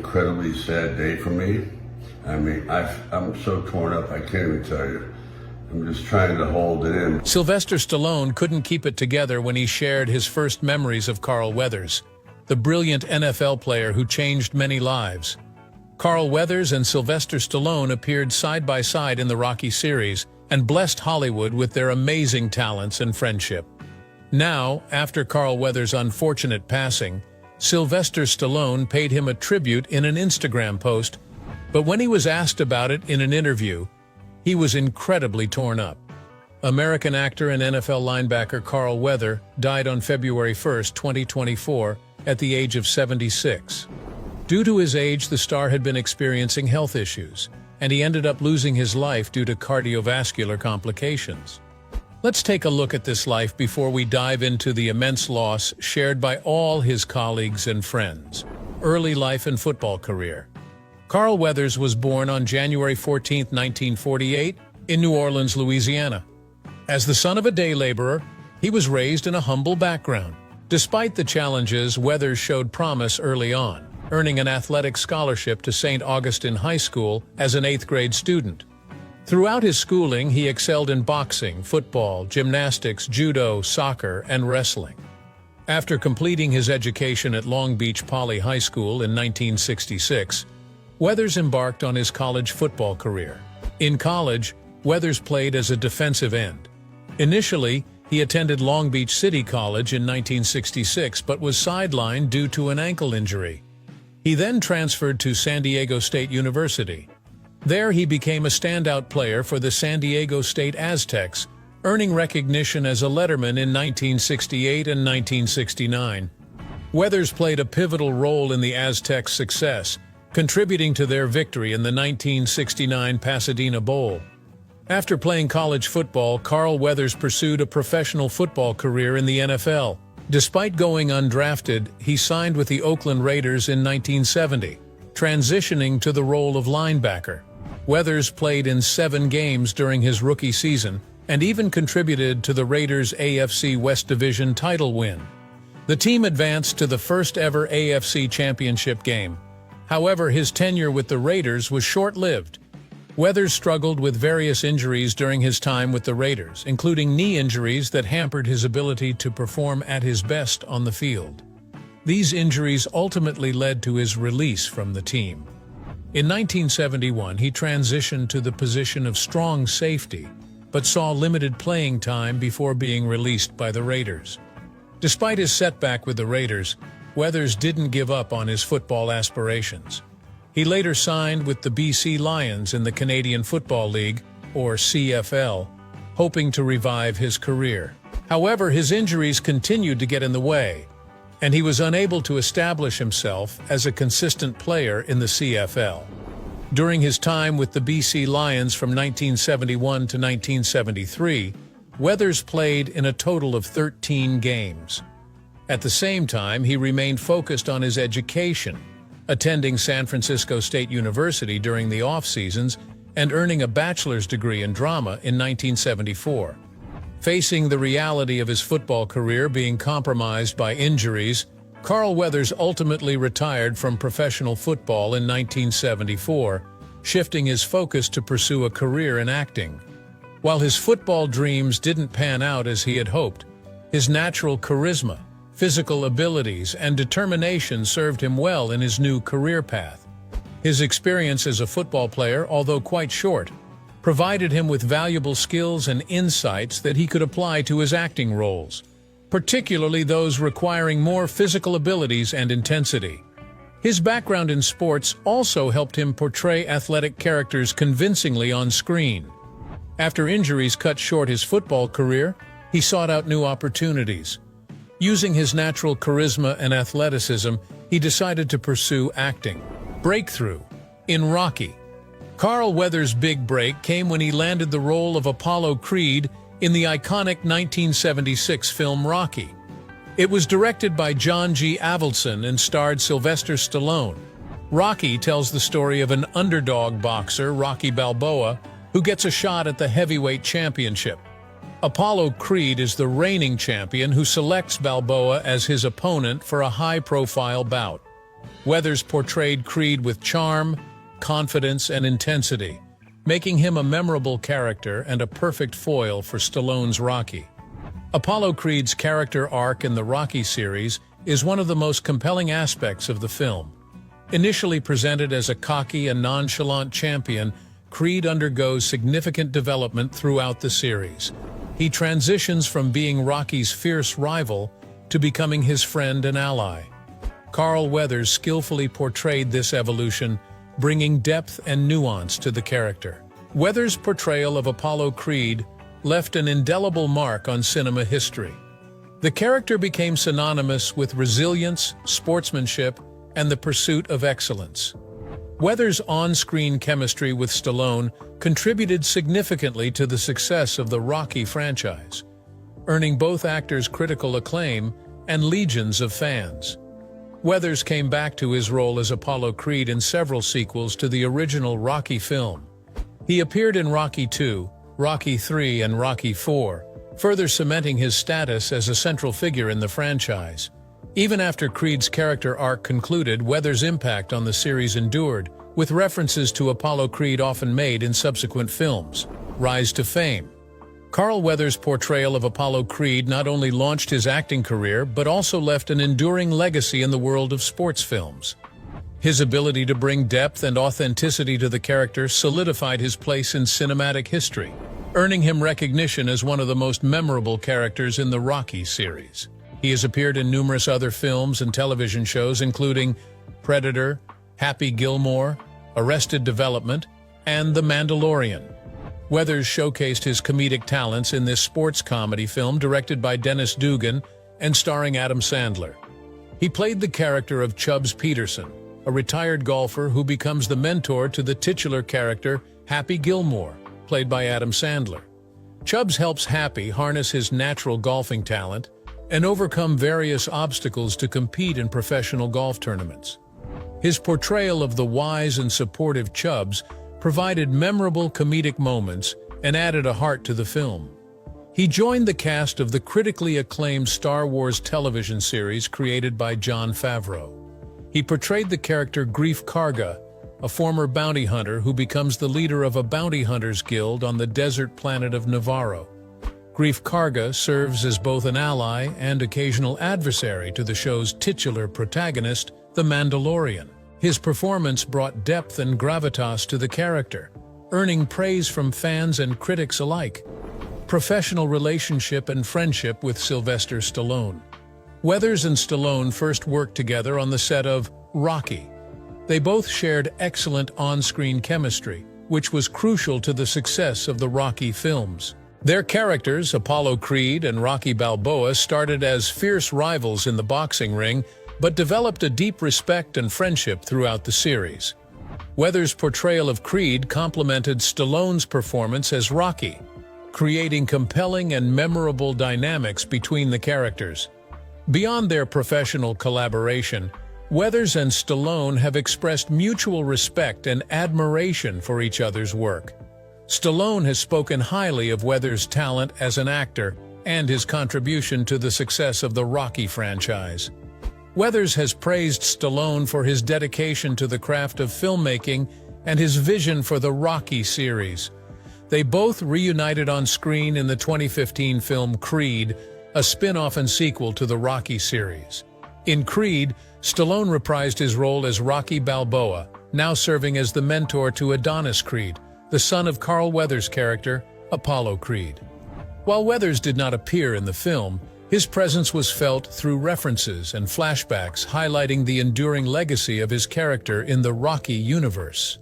incredibly sad day for me. I mean, I'm so torn up, I can't even tell you. I'm just trying to hold it in. Sylvester Stallone couldn't keep it together when he shared his first memories of Carl Weathers, the brilliant NFL player who changed many lives. Carl Weathers and Sylvester Stallone appeared side by side in the Rocky series and blessed Hollywood with their amazing talents and friendship. Now, after Carl Weathers' unfortunate passing, Sylvester Stallone paid him a tribute in an Instagram post, but when he was asked about it in an interview, he was incredibly torn up. American actor and NFL linebacker Carl Weathers died on February 1, 2024, at the age of 76. Due to his age, the star had been experiencing health issues, and he ended up losing his life due to cardiovascular complications. Let's take a look at this life before we dive into the immense loss shared by all his colleagues and friends. Early life and football career. Carl Weathers was born on January 14, 1948, in New Orleans, Louisiana. As the son of a day laborer, he was raised in a humble background. Despite the challenges, Weathers showed promise early on, earning an athletic scholarship to St. Augustine High School as an 8th-grade student. Throughout his schooling, he excelled in boxing, football, gymnastics, judo, soccer, and wrestling. After completing his education at Long Beach Poly High School in 1966, Weathers embarked on his college football career. In college, Weathers played as a defensive end. Initially, he attended Long Beach City College in 1966 but was sidelined due to an ankle injury. He then transferred to San Diego State University. There he became a standout player for the San Diego State Aztecs, earning recognition as a letterman in 1968 and 1969. Weathers played a pivotal role in the Aztecs' success, contributing to their victory in the 1969 Pasadena Bowl. After playing college football, Carl Weathers pursued a professional football career in the NFL. Despite going undrafted, he signed with the Oakland Raiders in 1970, transitioning to the role of linebacker. Weathers played in 7 games during his rookie season and even contributed to the Raiders' AFC West Division title win. The team advanced to the first-ever AFC Championship game. However, his tenure with the Raiders was short-lived. Weathers struggled with various injuries during his time with the Raiders, including knee injuries that hampered his ability to perform at his best on the field. These injuries ultimately led to his release from the team. In 1971, he transitioned to the position of strong safety, but saw limited playing time before being released by the Raiders. Despite his setback with the Raiders, Weathers didn't give up on his football aspirations. He later signed with the BC Lions in the Canadian Football League, or CFL, hoping to revive his career. However, his injuries continued to get in the way, and he was unable to establish himself as a consistent player in the CFL. During his time with the BC Lions from 1971 to 1973, Weathers played in a total of 13 games. At the same time, he remained focused on his education, attending San Francisco State University during the off-seasons and earning a bachelor's degree in drama in 1974. Facing the reality of his football career being compromised by injuries, Carl Weathers ultimately retired from professional football in 1974, shifting his focus to pursue a career in acting. While his football dreams didn't pan out as he had hoped, his natural charisma, physical abilities, and determination served him well in his new career path. His experience as a football player, although quite short, provided him with valuable skills and insights that he could apply to his acting roles, particularly those requiring more physical abilities and intensity. His background in sports also helped him portray athletic characters convincingly on screen. After injuries cut short his football career, he sought out new opportunities. Using his natural charisma and athleticism, he decided to pursue acting. Breakthrough. In Rocky. Carl Weathers' big break came when he landed the role of Apollo Creed in the iconic 1976 film Rocky. It was directed by John G. Avildsen and starred Sylvester Stallone. Rocky tells the story of an underdog boxer, Rocky Balboa, who gets a shot at the heavyweight championship. Apollo Creed is the reigning champion who selects Balboa as his opponent for a high-profile bout. Weathers portrayed Creed with charm, confidence, and intensity, making him a memorable character and a perfect foil for Stallone's Rocky. Apollo Creed's character arc in the Rocky series is one of the most compelling aspects of the film. Initially presented as a cocky and nonchalant champion, Creed undergoes significant development throughout the series. He transitions from being Rocky's fierce rival to becoming his friend and ally. Carl Weathers skillfully portrayed this evolution, bringing depth and nuance to the character. Weathers' portrayal of Apollo Creed left an indelible mark on cinema history. The character became synonymous with resilience, sportsmanship, and the pursuit of excellence. Weathers' on-screen chemistry with Stallone contributed significantly to the success of the Rocky franchise, earning both actors critical acclaim and legions of fans. Weathers came back to his role as Apollo Creed in several sequels to the original Rocky film. He appeared in Rocky II, Rocky III, and Rocky IV, further cementing his status as a central figure in the franchise. Even after Creed's character arc concluded, Weathers' impact on the series endured, with references to Apollo Creed often made in subsequent films. Rise to fame. Carl Weathers' portrayal of Apollo Creed not only launched his acting career, but also left an enduring legacy in the world of sports films. His ability to bring depth and authenticity to the character solidified his place in cinematic history, earning him recognition as one of the most memorable characters in the Rocky series. He has appeared in numerous other films and television shows, including Predator, Happy Gilmore, Arrested Development, and The Mandalorian. Weathers showcased his comedic talents in this sports comedy film directed by Dennis Dugan and starring Adam Sandler. He played the character of Chubbs Peterson, a retired golfer who becomes the mentor to the titular character Happy Gilmore, played by Adam Sandler. Chubbs helps Happy harness his natural golfing talent and overcome various obstacles to compete in professional golf tournaments. His portrayal of the wise and supportive Chubbs provided memorable comedic moments and added a heart to the film. He joined the cast of the critically acclaimed Star Wars television series created by Jon Favreau. He portrayed the character Greef Karga, a former bounty hunter who becomes the leader of a bounty hunters guild on the desert planet of Navarro. Greef Karga serves as both an ally and occasional adversary to the show's titular protagonist, the Mandalorian. His performance brought depth and gravitas to the character, earning praise from fans and critics alike. Professional relationship and friendship with Sylvester Stallone. Weathers and Stallone first worked together on the set of Rocky. They both shared excellent on-screen chemistry, which was crucial to the success of the Rocky films. Their characters, Apollo Creed and Rocky Balboa, started as fierce rivals in the boxing ring, but developed a deep respect and friendship throughout the series. Weathers' portrayal of Creed complemented Stallone's performance as Rocky, creating compelling and memorable dynamics between the characters. Beyond their professional collaboration, Weathers and Stallone have expressed mutual respect and admiration for each other's work. Stallone has spoken highly of Weathers' talent as an actor and his contribution to the success of the Rocky franchise. Weathers has praised Stallone for his dedication to the craft of filmmaking and his vision for the Rocky series. They both reunited on screen in the 2015 film Creed, a spin-off and sequel to the Rocky series. In Creed, Stallone reprised his role as Rocky Balboa, now serving as the mentor to Adonis Creed, the son of Carl Weathers' character, Apollo Creed. While Weathers did not appear in the film, his presence was felt through references and flashbacks highlighting the enduring legacy of his character in the Rocky universe.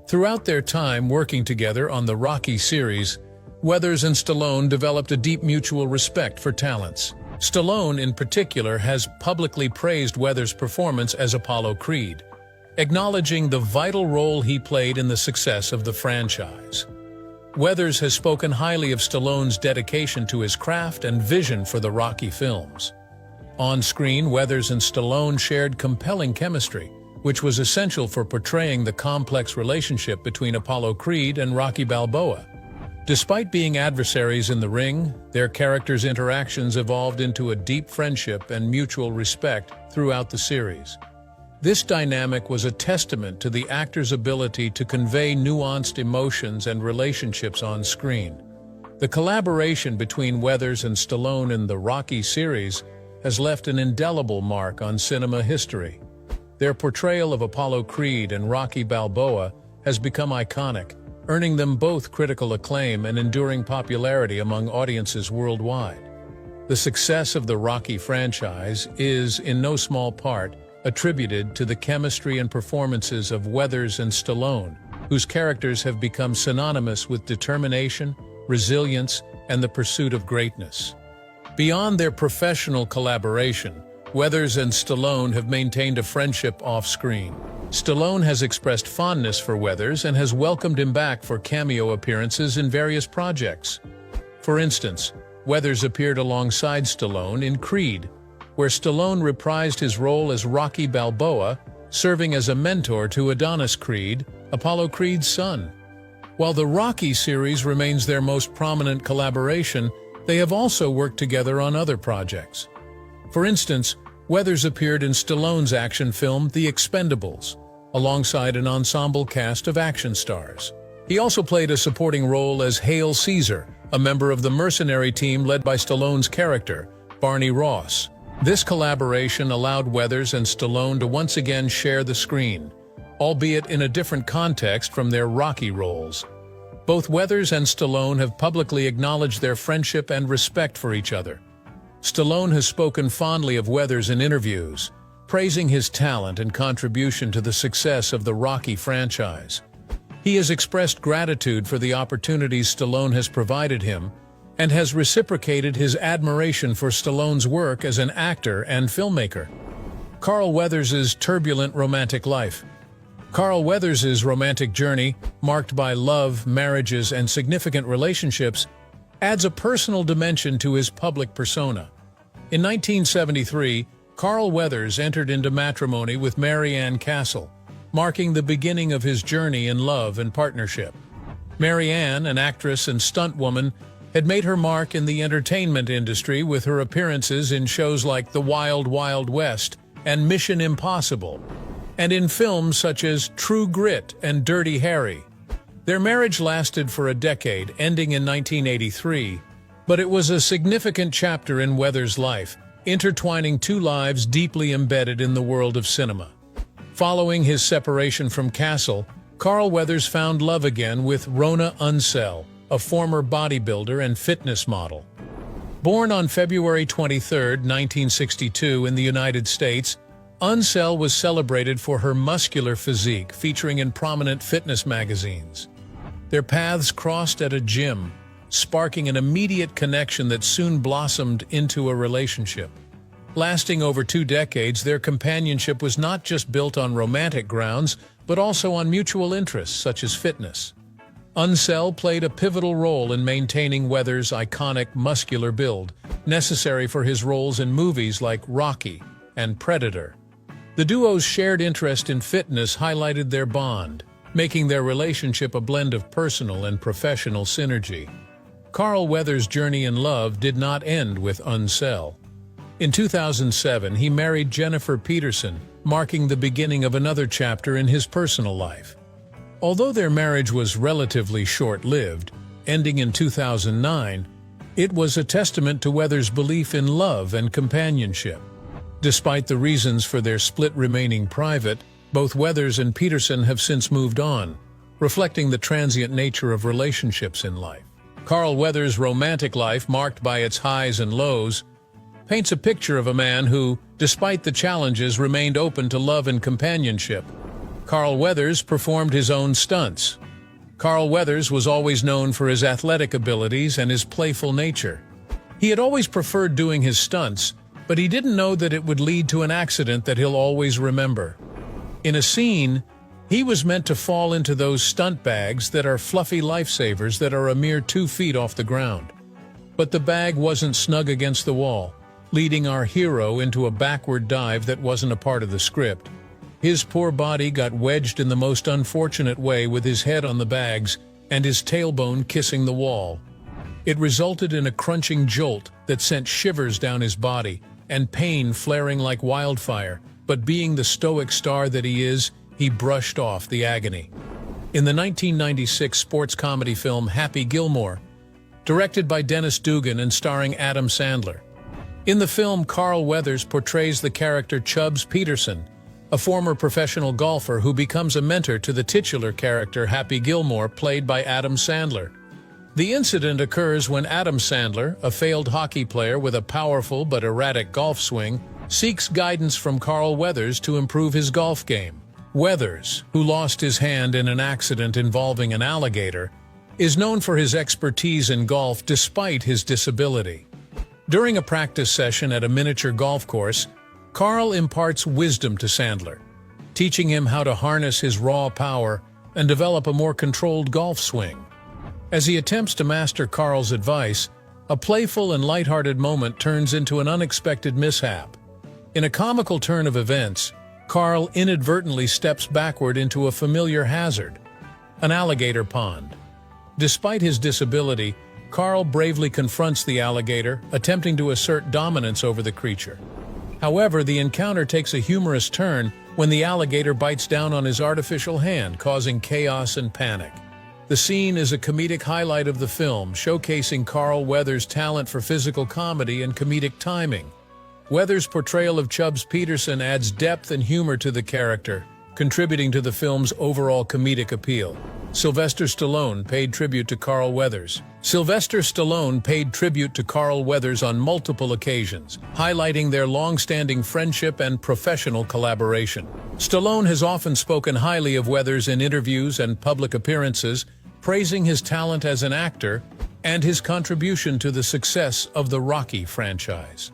Throughout their time working together on the Rocky series, Weathers and Stallone developed a deep mutual respect for talents. Stallone, in particular, has publicly praised Weathers' performance as Apollo Creed, acknowledging the vital role he played in the success of the franchise. Weathers has spoken highly of Stallone's dedication to his craft and vision for the Rocky films. On screen, Weathers and Stallone shared compelling chemistry, which was essential for portraying the complex relationship between Apollo Creed and Rocky Balboa. Despite being adversaries in the ring, their characters' interactions evolved into a deep friendship and mutual respect throughout the series. This dynamic was a testament to the actor's ability to convey nuanced emotions and relationships on screen. The collaboration between Weathers and Stallone in the Rocky series has left an indelible mark on cinema history. Their portrayal of Apollo Creed and Rocky Balboa has become iconic, earning them both critical acclaim and enduring popularity among audiences worldwide. The success of the Rocky franchise is, in no small part, attributed to the chemistry and performances of Weathers and Stallone, whose characters have become synonymous with determination, resilience, and the pursuit of greatness. Beyond their professional collaboration, Weathers and Stallone have maintained a friendship off-screen. Stallone has expressed fondness for Weathers and has welcomed him back for cameo appearances in various projects. For instance, Weathers appeared alongside Stallone in Creed, where Stallone reprised his role as Rocky Balboa, serving as a mentor to Adonis Creed, Apollo Creed's son. While the Rocky series remains their most prominent collaboration, they have also worked together on other projects. For instance, Weathers appeared in Stallone's action film The Expendables, alongside an ensemble cast of action stars. He also played a supporting role as Hail Caesar, a member of the mercenary team led by Stallone's character, Barney Ross. This collaboration allowed Weathers and Stallone to once again share the screen, albeit in a different context from their Rocky roles. Both Weathers and Stallone have publicly acknowledged their friendship and respect for each other. Stallone has spoken fondly of Weathers in interviews, praising his talent and contribution to the success of the Rocky franchise. He has expressed gratitude for the opportunities Stallone has provided him and has reciprocated his admiration for Stallone's work as an actor and filmmaker. Carl Weathers' turbulent romantic life. Carl Weathers' romantic journey, marked by love, marriages, and significant relationships, adds a personal dimension to his public persona. In 1973, Carl Weathers entered into matrimony with Mary Ann Castle, marking the beginning of his journey in love and partnership. Mary Ann, an actress and stunt woman, had made her mark in the entertainment industry with her appearances in shows like The Wild Wild West and Mission Impossible, and in films such as True Grit and Dirty Harry. Their marriage lasted for a decade, ending in 1983, but it was a significant chapter in Weathers' life, intertwining two lives deeply embedded in the world of cinema. Following his separation from Castle, Carl Weathers found love again with Rona Unseld, a former bodybuilder and fitness model. Born on February 23, 1962 in the United States, Unseld was celebrated for her muscular physique, featuring in prominent fitness magazines. Their paths crossed at a gym, sparking an immediate connection that soon blossomed into a relationship. Lasting over 2 decades, their companionship was not just built on romantic grounds, but also on mutual interests such as fitness. Unseld played a pivotal role in maintaining Weathers' iconic muscular build, necessary for his roles in movies like Rocky and Predator. The duo's shared interest in fitness highlighted their bond, making their relationship a blend of personal and professional synergy. Carl Weathers' journey in love did not end with Unseld. In 2007, he married Jennifer Peterson, marking the beginning of another chapter in his personal life. Although their marriage was relatively short-lived, ending in 2009, it was a testament to Weathers' belief in love and companionship. Despite the reasons for their split remaining private, both Weathers and Peterson have since moved on, reflecting the transient nature of relationships in life. Carl Weathers' romantic life, marked by its highs and lows, paints a picture of a man who, despite the challenges, remained open to love and companionship. Carl Weathers performed his own stunts. Carl Weathers was always known for his athletic abilities and his playful nature. He had always preferred doing his stunts, but he didn't know that it would lead to an accident that he'll always remember. In a scene, he was meant to fall into those stunt bags that are fluffy lifesavers that are a mere 2 feet off the ground. But the bag wasn't snug against the wall, leading our hero into a backward dive that wasn't a part of the script. His poor body got wedged in the most unfortunate way, with his head on the bags and his tailbone kissing the wall. It resulted in a crunching jolt that sent shivers down his body and pain flaring like wildfire, but being the stoic star that he is, he brushed off the agony. In the 1996 sports comedy film Happy Gilmore, directed by Dennis Dugan and starring Adam Sandler. In the film, Carl Weathers portrays the character Chubbs Peterson, a former professional golfer who becomes a mentor to the titular character Happy Gilmore, played by Adam Sandler. The incident occurs when Adam Sandler, a failed hockey player with a powerful but erratic golf swing, seeks guidance from Carl Weathers to improve his golf game. Weathers, who lost his hand in an accident involving an alligator, is known for his expertise in golf despite his disability. During a practice session at a miniature golf course, Carl imparts wisdom to Sandler, teaching him how to harness his raw power and develop a more controlled golf swing. As he attempts to master Carl's advice, a playful and lighthearted moment turns into an unexpected mishap. In a comical turn of events, Carl inadvertently steps backward into a familiar hazard, an alligator pond. Despite his disability, Carl bravely confronts the alligator, attempting to assert dominance over the creature. However, the encounter takes a humorous turn when the alligator bites down on his artificial hand, causing chaos and panic. The scene is a comedic highlight of the film, showcasing Carl Weathers' talent for physical comedy and comedic timing. Weathers' portrayal of Chubbs Peterson adds depth and humor to the character, contributing to the film's overall comedic appeal. Sylvester Stallone paid tribute to Carl Weathers. Sylvester Stallone paid tribute to Carl Weathers on multiple occasions, highlighting their long-standing friendship and professional collaboration. Stallone has often spoken highly of Weathers in interviews and public appearances, praising his talent as an actor and his contribution to the success of the Rocky franchise.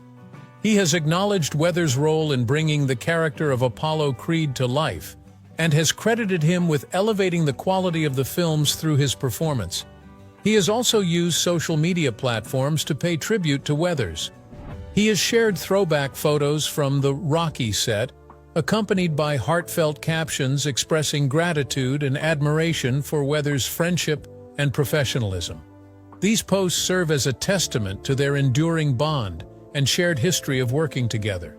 He has acknowledged Weathers' role in bringing the character of Apollo Creed to life, and has credited him with elevating the quality of the films through his performance. He has also used social media platforms to pay tribute to Weathers. He has shared throwback photos from the Rocky set, accompanied by heartfelt captions expressing gratitude and admiration for Weathers' friendship and professionalism. These posts serve as a testament to their enduring bond and shared history of working together.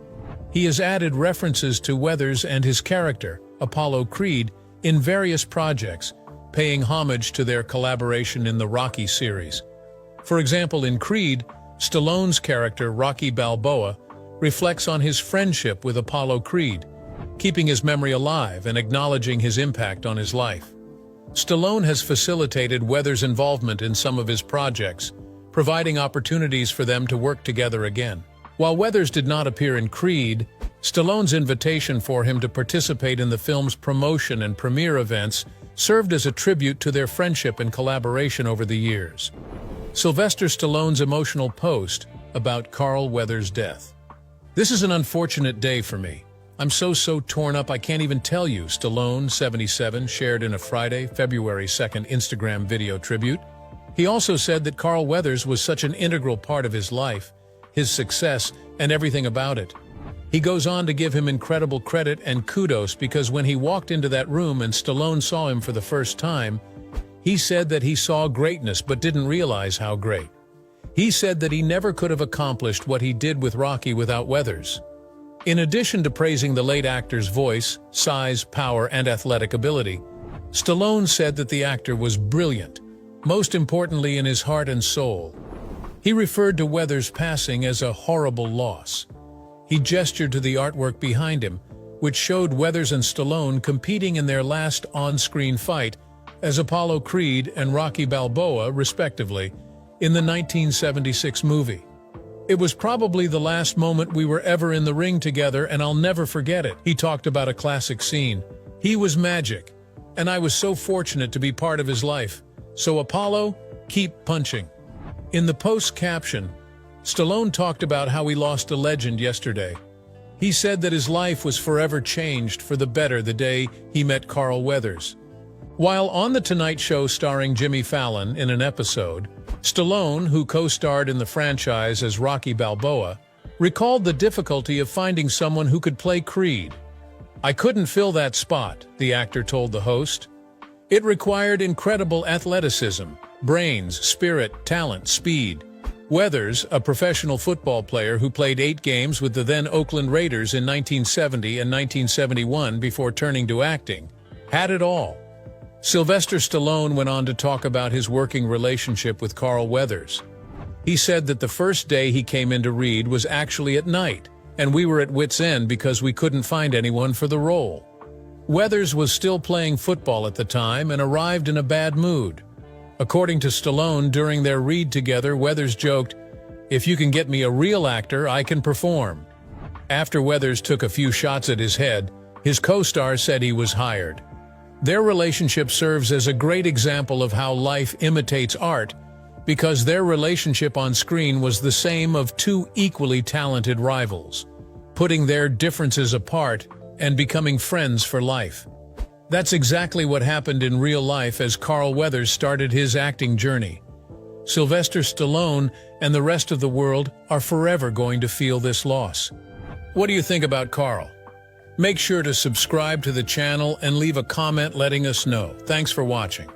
He has added references to Weathers and his character, Apollo Creed, in various projects, paying homage to their collaboration in the Rocky series. For example, in Creed, Stallone's character, Rocky Balboa, reflects on his friendship with Apollo Creed, keeping his memory alive and acknowledging his impact on his life. Stallone has facilitated Weathers' involvement in some of his projects, providing opportunities for them to work together again. While Weathers did not appear in Creed, Stallone's invitation for him to participate in the film's promotion and premiere events served as a tribute to their friendship and collaboration over the years. Sylvester Stallone's emotional post about Carl Weathers' death. "This is an unfortunate day for me. I'm so torn up I can't even tell you," Stallone, 77, shared in a Friday, February 2nd Instagram video tribute. He also said that Carl Weathers was such an integral part of his life, his success, and everything about it. He goes on to give him incredible credit and kudos because when he walked into that room and Stallone saw him for the first time, he said that he saw greatness but didn't realize how great. He said that he never could have accomplished what he did with Rocky without Weathers. In addition to praising the late actor's voice, size, power, and athletic ability, Stallone said that the actor was brilliant, most importantly in his heart and soul. He referred to Weathers' passing as a horrible loss. He gestured to the artwork behind him, which showed Weathers and Stallone competing in their last on-screen fight as Apollo Creed and Rocky Balboa, respectively, in the 1976 movie. "It was probably the last moment we were ever in the ring together, and I'll never forget it." He talked about a classic scene. "He was magic, and I was so fortunate to be part of his life. So Apollo, keep punching." In the post caption, Stallone talked about how he lost a legend yesterday. He said that his life was forever changed for the better the day he met Carl Weathers. While on The Tonight Show starring Jimmy Fallon in an episode, Stallone, who co-starred in the franchise as Rocky Balboa, recalled the difficulty of finding someone who could play Creed. "I couldn't fill that spot," the actor told the host. "It required incredible athleticism, brains, spirit, talent, speed. Weathers, a professional football player who played 8 games with the then Oakland Raiders in 1970 and 1971 before turning to acting, had it all. Sylvester Stallone went on to talk about his working relationship with Carl Weathers. He said that the first day he came in to read was actually at night, and we were at wit's end because we couldn't find anyone for the role. Weathers was still playing football at the time and arrived in a bad mood. According to Stallone, during their read together, Weathers joked, "If you can get me a real actor, I can perform." After Weathers took a few shots at his head, his co-star said he was hired. Their relationship serves as a great example of how life imitates art, because their relationship on screen was the same of 2 equally talented rivals, putting their differences apart and becoming friends for life. That's exactly what happened in real life as Carl Weathers started his acting journey. Sylvester Stallone and the rest of the world are forever going to feel this loss. What do you think about Carl? Make sure to subscribe to the channel and leave a comment letting us know. Thanks for watching.